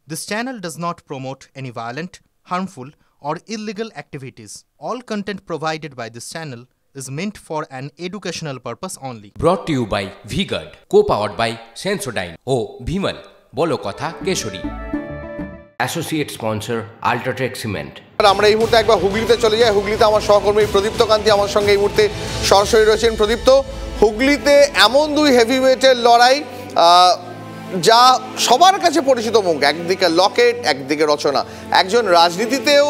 This channel does not promote any violent, harmful, or illegal activities. All content provided by this channel is meant for an educational purpose only. Brought to you by V-Guard, co-powered by Sensodyne O Bhimal, বলো কথা Keshari. Associate sponsor Ultratech Cement. আমরা এই মুহূর্তে একবার হুগলিতে চলে যাই। হুগলিতে আমার সহকর্মী প্রদীপ্ত কান্তি আমার সঙ্গে এই মুহূর্তে সরাসরি রয়েছেন। প্রদীপ্ত, হুগলিতে এমন দুই হেভিওয়েটের লড়াই যা সবার কাছে পরিচিত মুখ, একদিকে লকেট, একদিকে রচনা। একজন রাজনীতিতেও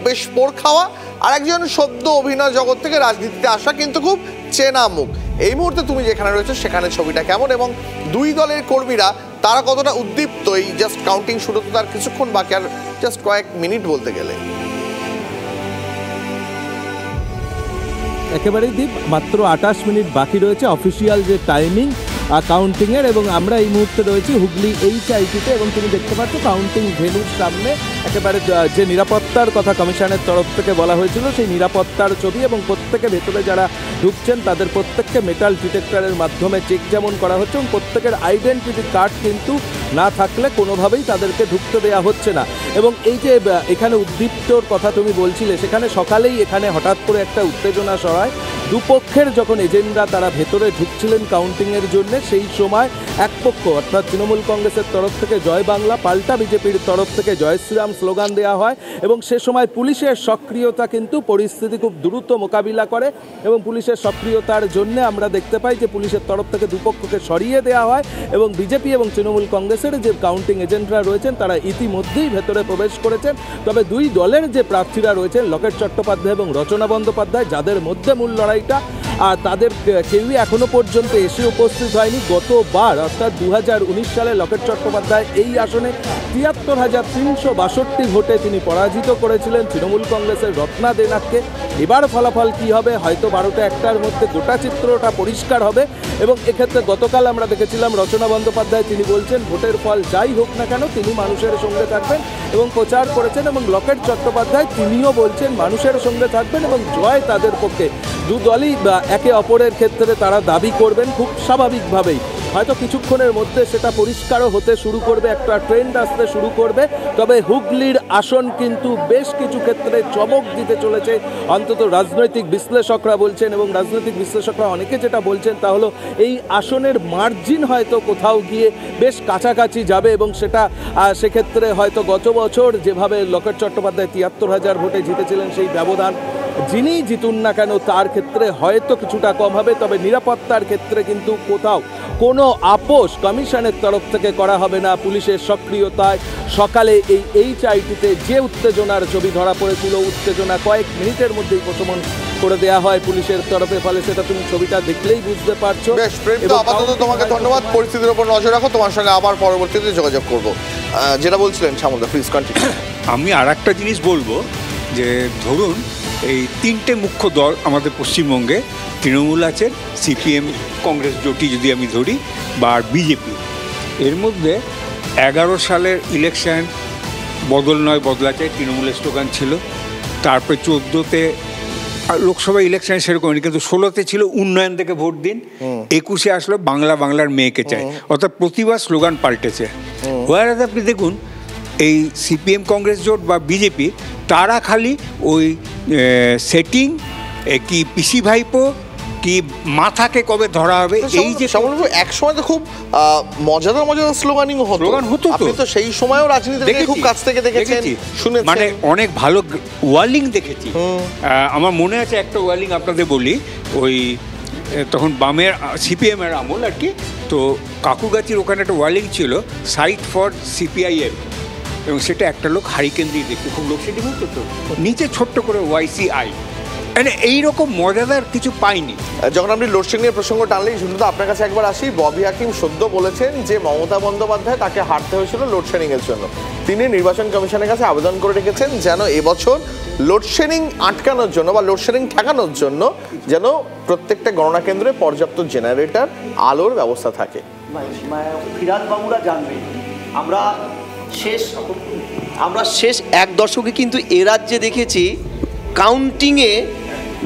বেশ পোড় খাওয়া, আর একজন সদ্য অভিনয় জগৎ থেকে রাজনীতিতে আসা কিন্তু খুব চেনা মুখ। এই মুহূর্তে তুমি যেখানে রয়েছো সেখানে ছবিটা কেমন, এবং দুই দলের কর্মীরা তারা কতটা উদ্দীপ্ত? এই জাস্ট কাউন্টিং শুরু তো তার কিছুক্ষণ বাকি, আর জাস্ট কয়েক মিনিট বলতে গেলে। একেবারেই দীপ, মাত্র 28 মিনিট বাকি রয়েছে অফিসিয়াল যে টাইমিং কাউন্টিংয়ের, এবং আমরা এই মুহূর্তে রয়েছি হুগলি HIT-তে, এবং তুমি দেখতে পাচ্ছ কাউন্টিং ভেন্যুর সামনে একেবারে যে নিরাপত্তার কথা কমিশনের তরফ থেকে বলা হয়েছিল সেই নিরাপত্তার ছবি, এবং প্রত্যেকে ভেতরে যারা ঢুকছেন তাদের প্রত্যেককে মেটাল ডিটেক্টরের মাধ্যমে চেক যেমন করা হচ্ছে, এবং প্রত্যেকের আইডেন্টিটি কার্ড কিন্তু না থাকলে কোনোভাবেই তাদেরকে ঢুকতে দেওয়া হচ্ছে না। এবং এই যে এখানে উদ্দীপ্তর কথা তুমি বলছিলে, সেখানে সকালেই এখানে হঠাৎ করে একটা উত্তেজনা সরায়। দুপক্ষের যখন এজেন্টরা তারা ভেতরে ঢুকছিলেন কাউন্টিংয়ের জন্য, সেই সময় এক পক্ষ অর্থাৎ তৃণমূল কংগ্রেসের তরফ থেকে জয় বাংলা, পাল্টা বিজেপির তরফ থেকে জয় শ্রীরাম স্লোগান দেওয়া হয়, এবং সে সময় পুলিশের সক্রিয়তা কিন্তু পরিস্থিতি খুব দ্রুত মোকাবিলা করে, এবং পুলিশের সক্রিয়তার জন্য আমরা দেখতে পাই যে পুলিশের তরফ থেকে দুপক্ষকে সরিয়ে দেওয়া হয়, এবং বিজেপি এবং তৃণমূল কংগ্রেসের যে কাউন্টিং এজেন্টরা রয়েছেন তারা ইতিমধ্যেই ভেতরে প্রবেশ করেছেন। তবে দুই দলের যে প্রার্থীরা রয়েছেন লকেট চট্টোপাধ্যায় এবং রচনা বন্দ্যোপাধ্যায়, যাদের মধ্যে মূল লড়াইটা, আর তাদের কেউই এখনো পর্যন্ত এসে উপস্থিত হয়নি। গতবার অর্থাৎ 2019 সালে লকেট চট্টোপাধ্যায় এই আসনে 73,362 ভোটে তিনি পরাজিত করেছিলেন তৃণমূল কংগ্রেসের রত্না দেনাককে। এবার ফলাফল কি হবে, হয়তো 12টা-1টার মধ্যে গোটা চিত্রটা পরিষ্কার হবে। এবং এক্ষেত্রে গতকাল আমরা দেখেছিলাম রচনা বন্দ্যোপাধ্যায়, তিনি বলছেন ভোটের ফল যাই হোক না কেন তিনি মানুষের সঙ্গে থাকবেন এবং প্রচার করেছেন, এবং লকেট চট্টোপাধ্যায় তিনিও বলছেন মানুষের সঙ্গে থাকবেন এবং জয় তাদের পক্ষে। দু দলই একে অপরের ক্ষেত্রে তারা দাবি করবেন খুব স্বাভাবিকভাবেই। হয়তো কিছুক্ষণের মধ্যে সেটা পরিষ্কারও হতে শুরু করবে, একটা ট্রেন্ড আসতে শুরু করবে। তবে হুগলির আসন কিন্তু বেশ কিছু ক্ষেত্রে চমক দিতে চলেছে, অন্তত রাজনৈতিক বিশ্লেষকরা বলছেন, এবং রাজনৈতিক বিশ্লেষকরা অনেকে যেটা বলছেন তা হলো এই আসনের মার্জিন হয়তো কোথাও গিয়ে বেশ কাছাকাছি যাবে, এবং সেটা সেক্ষেত্রে হয়তো গত বছর যেভাবে লকেট চট্টোপাধ্যায় 73,000 ভোটে জিতেছিলেন সেই ব্যবধান যিনি জিতুন না কেন তার ক্ষেত্রে হয়তো কিছুটা কম হবে। তবে নিরাপত্তার ক্ষেত্রে কিন্তু কোথাও কোনো আপোষ কমিশনের তরফ থেকে করা হবে না। পুলিশের সক্রিয়তায় সকালে এই HIT-তে যে উত্তেজনার ছবি ধরা পড়েছিল, উত্তেজনা কয়েক মিনিটের মধ্যেই প্রশমন করে দেওয়া হয় পুলিশের তরফে, ফলে সেটা তুমি ছবিটা দেখলেই বুঝতে পারছো। আপাতত তোমাকে ধন্যবাদ, পরিস্থিতির উপর নজর রাখো, তোমার সঙ্গে আবার পরবর্তীতে যোগাযোগ করবো। যেটা বলছিলেন শ্যামলদা, প্লিজ কন্টিনিউ। আমি আর একটা জিনিস বলবো যে ধরুন এই তিনটে মুখ্য দল আমাদের পশ্চিমবঙ্গে, তৃণমূল আছে, CPM কংগ্রেস জোটী যদি আমি ধরি, বা বিজেপি, এর মধ্যে 11 সালের ইলেকশন বদল নয় বদলাতে তৃণমূলের স্লোগান ছিল, তারপরে 14তে লোকসভা ইলেকশন সেরকম, কিন্তু 16তে ছিল উন্নয়ন থেকে ভোট দিন, 21-এ আসলো বাংলার মেয়েকে চাই, অর্থাৎ প্রতিবার স্লোগান পাল্টেছে। ওয়ারাজ আপনি দেখুন এই CPM কংগ্রেস জোট বা বিজেপি, তারা খালি ওই সেটিং কি পিসি ভাইপো কি মাথাকে কবে ধরা হবে, এই যে এক সময় তো খুব মজাদার স্লোগানিং হতো, আপনি তো সেই সময়ও রাজনীতি খুব কাছ থেকে দেখেছেন, শুনেছেন, মানে অনেক ভালো ওয়ার্লিং দেখেছি। আমার মনে আছে একটা ওয়ার্লিং আপনাদের বলি, ওই তখন বামের CPM এর আমল আর কি, তো কাকুগাছির ওখানে একটা ওয়ার্লিং ছিল, সাইট ফর CPIM, এবং সেটা একটা লোক হারিকেন দিয়ে দেখতে খুব লোডশেডিং হতো, তো নিচে ছোট্ট করে YCI, মানে এইরকম মজাদার কিছু পাইনি। যখন আপনি লোডশেডিংয়ের প্রসঙ্গ টানলেই শুধু তো আপনার কাছে একবার আসি। ববি হাকিম সদ্য বলেছেন যে মমতা বন্দ্যোপাধ্যায় তাকে হারতে হয়েছিল লোডশেডিংয়ের জন্য। তিনি নির্বাচন কমিশনের কাছে আবেদন করে রেখেছেন যেন এবছর লোডশেডিং আটকানোর জন্য বা লোডশেডিং ঠেকানোর জন্য যেন প্রত্যেকটা গণনা কেন্দ্রে পর্যাপ্ত জেনারেটর আলোর ব্যবস্থা থাকে। ফিরাদ বাবুরা জানবে, আমরা শেষ এক দশকে কিন্তু এ রাজ্যে দেখেছি কাউন্টিংয়ে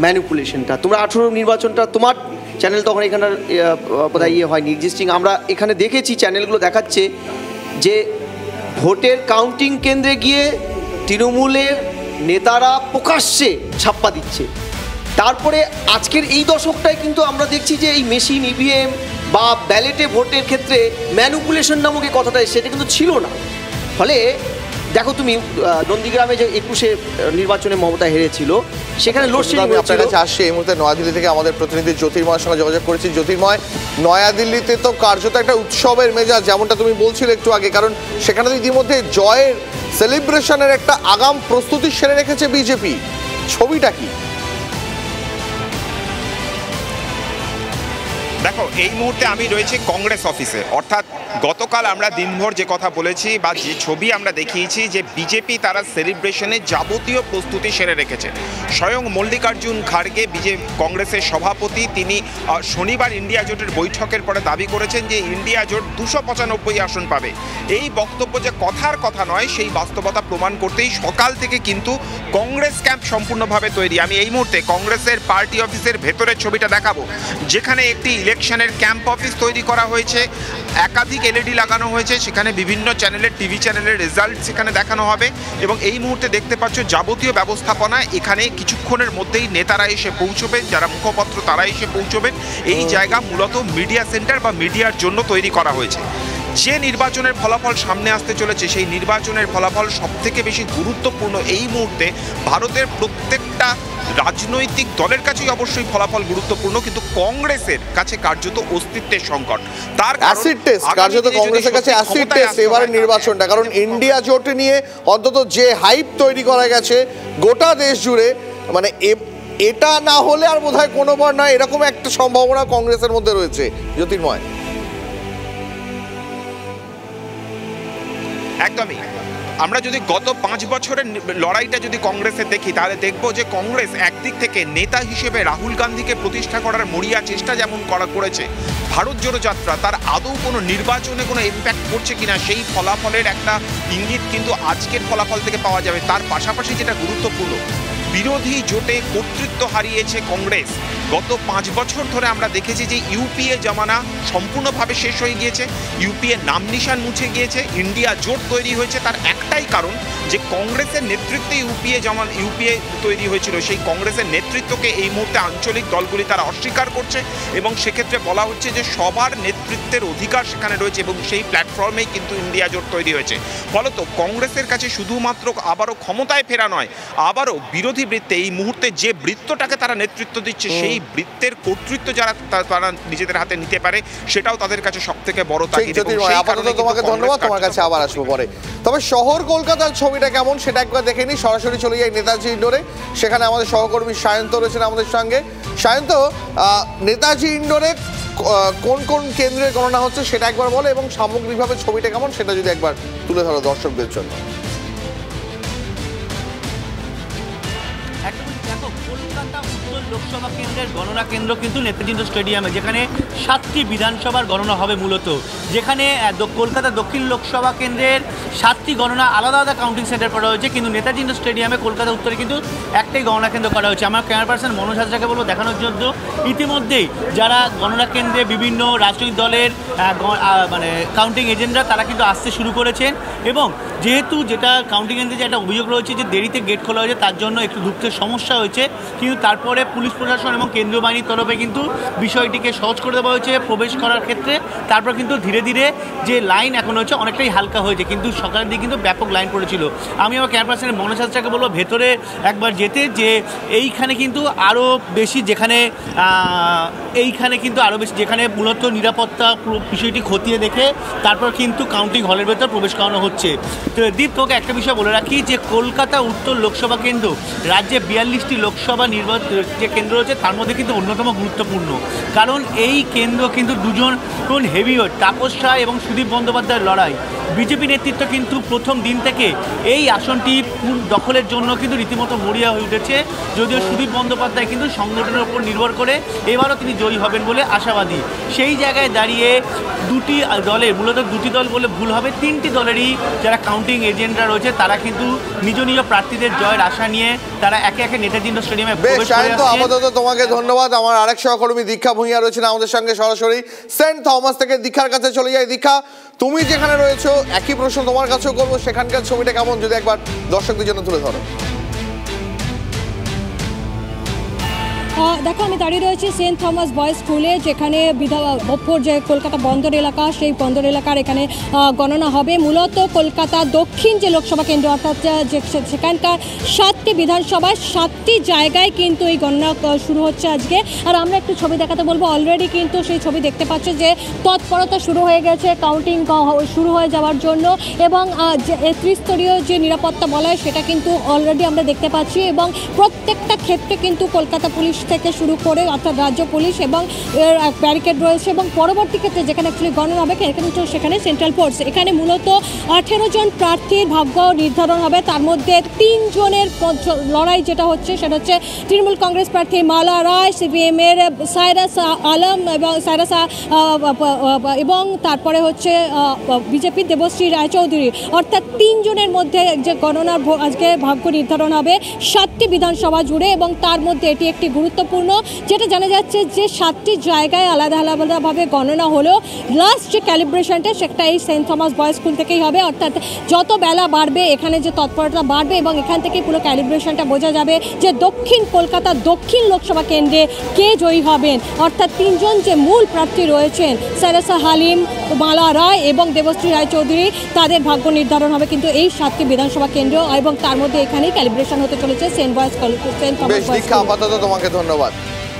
ম্যানিপুলেশনটা। তোমরা 18 নির্বাচনটা তোমার চ্যানেল তখন এখানে বোধহয় হয়নি এক্সিস্টিং, আমরা এখানে দেখেছি চ্যানেলগুলো দেখাচ্ছে যে ভোটের কাউন্টিং কেন্দ্রে গিয়ে তৃণমূলের নেতারা প্রকাশ্যে ছাপ্পা দিচ্ছে। তারপরে আজকের এই দশকটায় কিন্তু আমরা দেখছি যে এই মেশিন ইভিএম বা ব্যালেটে ভোটের ক্ষেত্রে ম্যানুপুলেশন নামক এই কথাটা সেটা কিন্তু ছিল না। ফলে দেখো তুমি নন্দীগ্রামে যে 21-এ নির্বাচনে মমতা হেরেছিল, সেখানে লোডশেডিং আপনার কাছে আসছে। এই মুহূর্তে নয়াদিল্লি থেকে আমাদের প্রতিনিধি জ্যোতির্ময়ের সঙ্গে যোগাযোগ করেছি। জ্যোতির্ময়, নয়াদিল্লিতে তো কার্যত একটা উৎসবের মেজাজ, যেমনটা তুমি বলছিলে একটু আগে, কারণ সেখানে তো ইতিমধ্যে জয়ের সেলিব্রেশনের একটা আগাম প্রস্তুতি সেরে রেখেছে বিজেপি। ছবিটা কি? দেখো, এই মুহূর্তে আমি রয়েছি কংগ্রেস অফিসে। অর্থাৎ গতকাল আমরা দিনভর যে কথা বলেছি বা যে ছবি আমরা দেখিয়েছি যে বিজেপি তারা সেলিব্রেশনে যাবতীয় প্রস্তুতি সেরে রেখেছে। স্বয়ং মল্লিকার্জুন খাড়গে কংগ্রেসের সভাপতি, তিনি শনিবার ইন্ডিয়া জোটের বৈঠকের পরে দাবি করেছেন যে ইন্ডিয়া জোট 295 আসন পাবে। এই বক্তব্য যে কথার কথা নয়, সেই বাস্তবতা প্রমাণ করতেই সকাল থেকে কিন্তু কংগ্রেস ক্যাম্প সম্পূর্ণভাবে তৈরি। আমি এই মুহূর্তে কংগ্রেসের পার্টি অফিসের ভেতরের ছবিটা দেখাবো, যেখানে একটি ইলেকশনের ক্যাম্প অফিস তৈরি করা হয়েছে, একাধিক এলইডি লাগানো হয়েছে, সেখানে বিভিন্ন চ্যানেলের টিভি চ্যানেলের রেজাল্ট সেখানে দেখানো হবে। এবং এই মুহূর্তে দেখতে পাচ্ছ যাবতীয় ব্যবস্থাপনা এখানে কিছুক্ষণের মধ্যেই নেতারা এসে পৌঁছবেন, যারা মুখপত্র তারা এসে পৌঁছবেন। এই জায়গা মূলত মিডিয়া সেন্টার বা মিডিয়ার জন্য তৈরি করা হয়েছে। যে নির্বাচনের ফলাফল সামনে আসতে চলেছে, সেই নির্বাচনের ফলাফল সবথেকে বেশি গুরুত্বপূর্ণ। এই মুহূর্তে ভারতের প্রত্যেকটা রাজনৈতিক দলের কাছেই অবশ্যই ফলাফল গুরুত্বপূর্ণ, কিন্তু কংগ্রেসের কাছে কার্যত অস্তিত্বের সংকট। তার অ্যাসিড টেস্ট, কার্যত কংগ্রেসের কাছে অ্যাসিড টেস্ট এবারের নির্বাচনটা। কারণ ইন্ডিয়া জোট নিয়ে অন্তত যে হাইপ তৈরি করা গেছে গোটা দেশ জুড়ে, মানে এটা না হলে আর বোধহয় কোনোবার নয়, এরকম একটা সম্ভাবনা কংগ্রেসের মধ্যে রয়েছে। জ্যোতির্ময়, একদমই। আমরা যদি গত 5 বছরের লড়াইটা যদি কংগ্রেসের দেখি, তাহলে দেখবো যে কংগ্রেস একদিক থেকে নেতা হিসেবে রাহুল গান্ধীকে প্রতিষ্ঠা করার মরিয়া চেষ্টা যেমন করেছে, ভারত জোড়ো যাত্রা তার আদৌ কোনো নির্বাচনে কোনো ইম্প্যাক্ট করছে কিনা সেই ফলাফলের একটা ইঙ্গিত কিন্তু আজকের ফলাফল থেকে পাওয়া যাবে। তার পাশাপাশি যেটা গুরুত্বপূর্ণ, বিরোধী জোটে কর্তৃত্ব হারিয়েছে কংগ্রেস। গত 5 বছর ধরে আমরা দেখেছি যে ইউপিএ জমানা সম্পূর্ণভাবে শেষ হয়ে গিয়েছে, ইউপিএ নাম নিশান মুছে গিয়েছে, ইন্ডিয়া জোট তৈরি হয়েছে। তার একটাই কারণ যে কংগ্রেসের নেতৃত্বে ইউপিএ তৈরি হয়েছিল। সেই কংগ্রেসের নেতৃত্বকে এই মুহূর্তে আঞ্চলিক দলগুলি তারা অস্বীকার করছে এবং সেক্ষেত্রে বলা হচ্ছে যে সবার নেতৃত্বের অধিকার সেখানে রয়েছে এবং সেই প্ল্যাটফর্মেই কিন্তু ইন্ডিয়া জোট তৈরি হয়েছে। ফলত কংগ্রেসের কাছে শুধুমাত্র আবারও ক্ষমতায় ফেরা নয়, আবারও বিরোধী বৃত্তে এই মুহূর্তে যে বৃত্তটাকে তারা নেতৃত্ব দিচ্ছে, সেই বৃত্তের কর্তৃত্ব যারা তারা নিজেদের হাতে নিতে পারে, সেটাও তাদের কাছে সব থেকে বড় তাগিদ। তোমাকে ধন্যবাদ, তোমার কাছে আবার আসবো পরে। তবে শহর কলকাতার ছবিটা কেমন সেটা একবার দেখে নিই। সরাসরি চলে যাই নেতাজি ইন্ডোরে, সেখানে আমাদের সহকর্মী সায়ন্ত রয়েছেন আমাদের সঙ্গে। সায়ন্ত, নেতাজি ইন্ডোরে কোন কোন কেন্দ্রে গণনা হচ্ছে সেটা একবার বলো, এবং সামগ্রিকভাবে ছবিটা কেমন সেটা যদি একবার তুলে ধরো দর্শকদের জন্য। কলকাতা উত্তর লোকসভা কেন্দ্রের গণনা কেন্দ্র কিন্তু নেতাজি স্টেডিয়ামে, যেখানে 7টি বিধানসভার গণনা হবে মূলত। যেখানে কলকাতা দক্ষিণ লোকসভা কেন্দ্রের 7টি গণনা আলাদা আলাদা কাউন্টিং সেন্টার করা হয়েছে, কিন্তু নেতাজি স্টেডিয়ামে কলকাতা উত্তরে কিন্তু একটাই গণনা কেন্দ্র করা হয়েছে। আমার ক্যামেরা পার্সন মনোজ হাজরাকে বলবো দেখানোর জন্য। ইতিমধ্যেই যারা গণনা কেন্দ্রে বিভিন্ন রাজনৈতিক দলের মানে কাউন্টিং এজেন্টরা তারা কিন্তু আসতে শুরু করেছেন, এবং যেহেতু যেটা কাউন্টিং কেন্দ্রে যে একটা অভিযোগ রয়েছে যে দেরিতে গেট খোলা হয়েছে, তার জন্য একটু ঢুকতে সমস্যা হয়েছে, কিন্তু তারপরে পুলিশ প্রশাসন এবং কেন্দ্রীয় বাহিনীর তরফে কিন্তু বিষয়টিকে সহজ করে দেওয়া হয়েছে প্রবেশ করার ক্ষেত্রে। তারপর কিন্তু ধীরে ধীরে যে লাইন এখন হচ্ছে অনেকটাই হালকা হয়েছে, কিন্তু সকালের দিকে কিন্তু ব্যাপক লাইন পড়েছিল। আমি আমার ক্যামেরা পার্সনের মনোজ হাজরাকে বলবো ভেতরে একবার যেতে, যে এইখানে কিন্তু আরও বেশি যেখানে যেখানে মূলত নিরাপত্তা বিষয়টি খতিয়ে দেখে তারপর কিন্তু কাউন্টিং হলের ভেতর প্রবেশ করানো হচ্ছে। তো দীপ, তোকে একটা বিষয় বলে রাখি যে কলকাতা উত্তর লোকসভা কেন্দ্র রাজ্যে 42টি লোকসভা যে কেন্দ্র রয়েছে তার মধ্যে কিন্তু অন্যতম গুরুত্বপূর্ণ, কারণ এই কেন্দ্র কিন্তু দুজন হেভিওয়েট তাপস রায় এবং সুদীপ বন্দ্যোপাধ্যায়ের লড়াই। বিজেপি নেতৃত্ব কিন্তু প্রথম দিন থেকে এই আসনটি দখলের জন্য কিন্তু রীতিমতো মরিয়া হয়ে উঠেছে, যদিও সুদীপ বন্দ্যোপাধ্যায় কিন্তু সংগঠনের উপর নির্ভর করে এবারও তিনি জয়ী হবেন বলে আশাবাদী। সেই জায়গায় দাঁড়িয়ে দুটি দলের, মূলত দুটি দল বলে ভুল হবে, 3টি দলেরই যারা কাউন্টিং এজেন্টরা রয়েছে তারা কিন্তু নিজ নিজ প্রার্থীদের জয়ের আশা নিয়ে তারা একে একে নেতাজি স্টেডিয়ামে প্রবেশ করে আসছে। আপাতত তোমাকে ধন্যবাদ। আমার আরেক সহকর্মী দীক্ষা ভূঁইয়া রয়েছেন আমাদের সঙ্গে সরাসরি সেন্ট থমাস থেকে। দীক্ষার কাছে চলে যাই। দীক্ষা, তুমি যেখানে রয়েছো একই প্রশ্ন তোমার কাছেও করবো, সেখানকার ছবিটা কেমন যদি একবার দর্শকদের জন্য তুলে ধরো। দেখো, আমি দাঁড়িয়ে রয়েছি সেন্ট থমাস বয়েজ স্কুলে, যেখানে বহরমপুর যে কলকাতা বন্দর এলাকা, সেই বন্দর এলাকার এখানে গণনা হবে। মূলত কলকাতা দক্ষিণ যে লোকসভা কেন্দ্র, অর্থাৎ সেখানকার 7টি বিধানসভায় 7টি জায়গায় কিন্তু এই গণনা শুরু হচ্ছে আজকে। আর আমরা একটু ছবি দেখাতে বলবো। অলরেডি কিন্তু সেই ছবি দেখতে পাচ্ছ যে তৎপরতা শুরু হয়ে গেছে কাউন্টিং শুরু হয়ে যাওয়ার জন্য, এবং ত্রিস্তরীয় যে নিরাপত্তা বলা হয় সেটা কিন্তু অলরেডি আমরা দেখতে পাচ্ছি। এবং প্রত্যেকটা ক্ষেত্রে কিন্তু কলকাতা পুলিশ থেকে শুরু করে অর্থাৎ রাজ্য পুলিশ এবং ব্যারিকেড রয়েছে, এবং পরবর্তী ক্ষেত্রে যেখানে অ্যাকচুয়ালি গণনা হবে সেখানে সেন্ট্রাল ফোর্স। এখানে মূলত 18 জন প্রার্থীর ভাগ্য নির্ধারণ হবে। তার মধ্যে 3 জনের লড়াই যেটা হচ্ছে সেটা হচ্ছে তৃণমূল কংগ্রেস প্রার্থী মালা রায়, সিপিএম এর সাইরাস আলম এবং তারপরে হচ্ছে বিজেপির দেবশ্রী রায়চৌধুরী। অর্থাৎ 3 জনের মধ্যে যে গণনার আজকে ভাগ্য নির্ধারণ হবে 7টি বিধানসভা জুড়ে, এবং তার মধ্যে এটি একটি গুরুত্বপূর্ণ, যেটা জানা যাচ্ছে যে 7টি জায়গায় আলাদা আলাদাভাবে গণনা হলেও লাস্ট যে ক্যালিব্রেশনটা সেটা এই সেন্ট থমাস বয়েজ স্কুল থেকেই হবে। অর্থাৎ যত বেলা বাড়বে এখানে যে তৎপরতা বাড়বে, এবং এখান থেকে পুরো ক্যালিব্রেশনটা বোঝা যাবে যে দক্ষিণ কলকাতা দক্ষিণ লোকসভা কেন্দ্রে কে জয়ী হবেন। অর্থাৎ 3 জন যে মূল প্রার্থী রয়েছেন সারাসা হালিম, মালা রায় এবং দেবশ্রী রায়চৌধুরী, তাদের ভাগ্য নির্ধারণ হবে কিন্তু এই 7টি বিধানসভা কেন্দ্র, এবং তার মধ্যে এখানেই ক্যালিব্রেশন হতে চলেছে সেন্ট থমাস বয়েজ স্কুল। আপাতত তোমাকে ধন্যবাদ।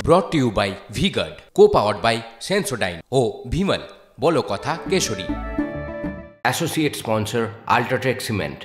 Brought to you by V-Guard, co-powered by Sensodyne O Bhimal, বলো কথা Keshari. Associate sponsor Ultratech Cement.